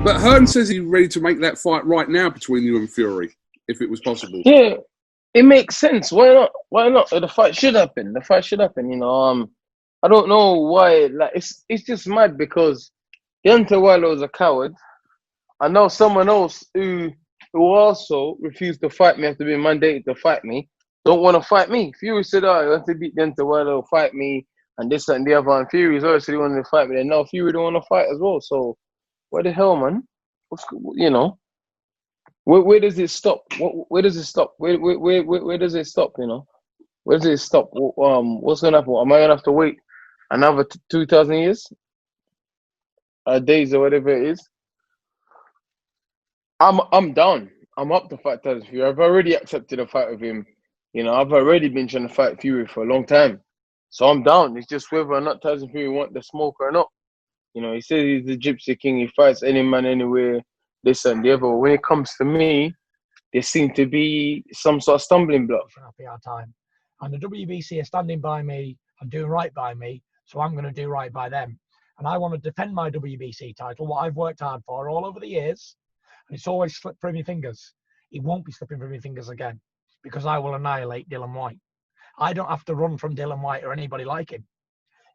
But Hearn says he's ready to make that fight right now between you and Fury, if it was possible. Yeah, it makes sense. Why not? Why not? The fight should happen. The fight should happen. I don't know why. Like, it's just mad because Deontay Wilder was a coward. I know someone else who also refused to fight me after being mandated to fight me. Don't want to fight me. Fury said, "Oh, you want to beat Deontay Wilder, fight me," and this and the other. And Fury's always said he wanted to fight me. And now Fury don't want to fight as well. So, where the hell, man? Where does it stop? Where does it stop? Where does it stop? Where does it stop? What's gonna happen? Am I gonna have to wait another 2,000 years, days or whatever it is? I'm down. I'm up to fight Tyson Fury. I've already accepted a fight with him. I've already been trying to fight Fury for a long time, so I'm down. It's just whether or not Tyson Fury want the smoke or not. He says he's the Gypsy King. He fights any man anywhere. This and the other. When it comes to me, there seems to be some sort of stumbling block. Happy our time, and the WBC are standing by me and doing right by me, so I'm going to do right by them. And I want to defend my WBC title, what I've worked hard for all over the years, and it's always slipped through my fingers. It won't be slipping through my fingers again, because I will annihilate Dillian Whyte. I don't have to run from Dillian Whyte or anybody like him.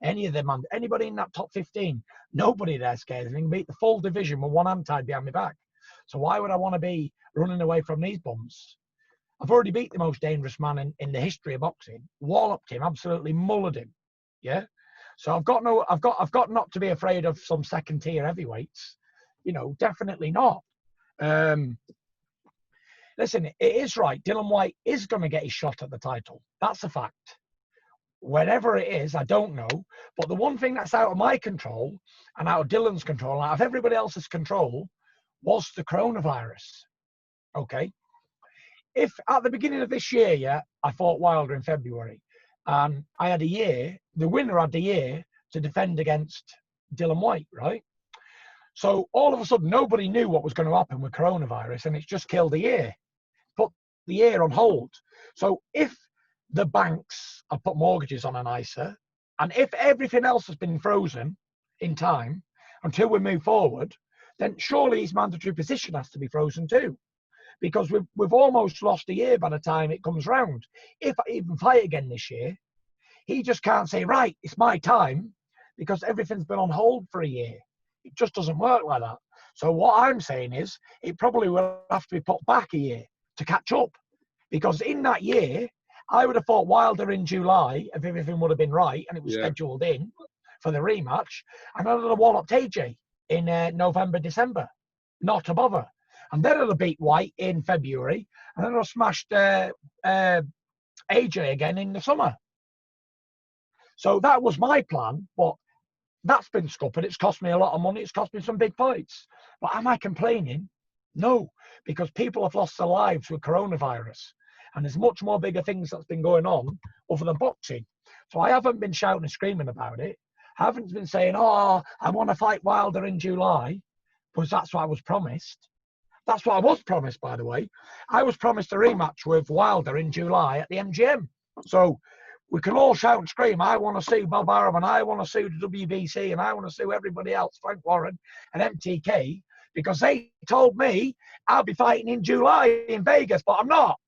Any of them, anybody in that top 15, nobody there scares me. They can beat the full division with one hand tied behind my back. So why would I want to be running away from these bums? I've already beat the most dangerous man in the history of boxing. Walloped him, absolutely mullered him. Yeah. So I've got not to be afraid of some second tier heavyweights. Definitely not. Listen, it is right. Dillian Whyte is going to get his shot at the title. That's a fact. Whenever it is, I don't know. But the one thing that's out of my control and out of Dillian's control, out of everybody else's control, was the coronavirus. Okay. If at the beginning of this year, I fought Wilder in February, and I had a year, the winner had a year to defend against Dillian Whyte, right? So all of a sudden, nobody knew what was going to happen with coronavirus, and it's just killed the year, put the year on hold. So if the banks have put mortgages on an ISA, and if everything else has been frozen in time until we move forward, then surely his mandatory position has to be frozen too, because we've almost lost a year by the time it comes round. If I even fight again this year, he just can't say, right, it's my time, because everything's been on hold for a year. It just doesn't work like that. So what I'm saying is it probably will have to be put back a year to catch up, because in that year, I would have fought Wilder in July if everything would have been right and it was scheduled in for the rematch, and I would have walloped AJ in November, December. Not a bother. And then I'd have beat Whyte in February, and then I'd have smashed AJ again in the summer. So that was my plan, but that's been scuppered. It's cost me a lot of money. It's cost me some big fights. But am I complaining? No, because people have lost their lives with coronavirus. And there's much more bigger things that's been going on other than boxing. So I haven't been shouting and screaming about it. I haven't been saying, oh, I want to fight Wilder in July, because that's what I was promised. That's what I was promised, by the way. I was promised a rematch with Wilder in July at the MGM. So we can all shout and scream, I want to sue Bob Arum, and I want to sue the WBC, and I want to sue everybody else, Frank Warren and MTK, because they told me I'll be fighting in July in Vegas, but I'm not.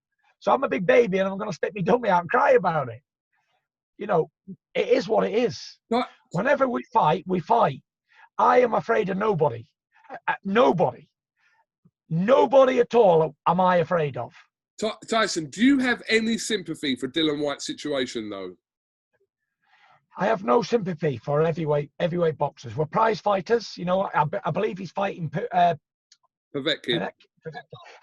So I'm a big baby, and I'm going to spit my dummy out and cry about it. It is what it is. What? Whenever we fight, we fight. I am afraid of nobody. Nobody. Nobody at all am I afraid of. Tyson, do you have any sympathy for Dillian Whyte's situation, though? I have no sympathy for heavyweight boxers. We're prize fighters. I believe he's fighting Povetkin.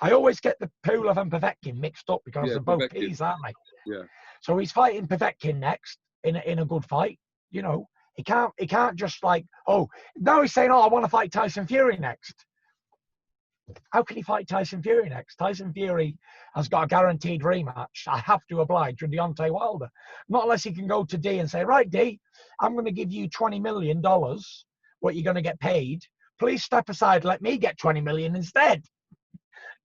I always get the Pulev and Povetkin mixed up because they're both P's, aren't they? Yeah. So he's fighting Povetkin next in a good fight. He can't just now he's saying, I want to fight Tyson Fury next. How can he fight Tyson Fury next? Tyson Fury has got a guaranteed rematch. I have to oblige with Deontay Wilder. Not unless he can go to D and say, right, D, I'm going to give you $20 million, what you're going to get paid. Please step aside, let me get $20 million instead.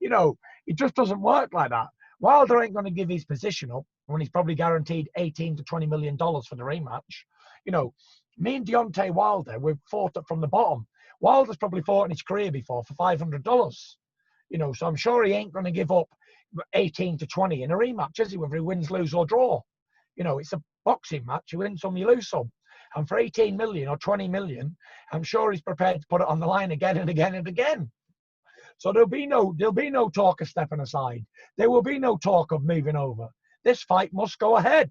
It just doesn't work like that. Wilder ain't going to give his position up when he's probably guaranteed $18 to $20 million for the rematch. Me and Deontay Wilder, we've fought up from the bottom. Wilder's probably fought in his career before for $500. You know, so I'm sure he ain't going to give up 18 to 20 in a rematch, is he? Whether he wins, lose, or draw. You know, it's a boxing match. You win some, you lose some. And for 18 million or 20 million, I'm sure he's prepared to put it on the line again and again and again. So there'll be no talk of stepping aside. There will be no talk of moving over. This fight must go ahead.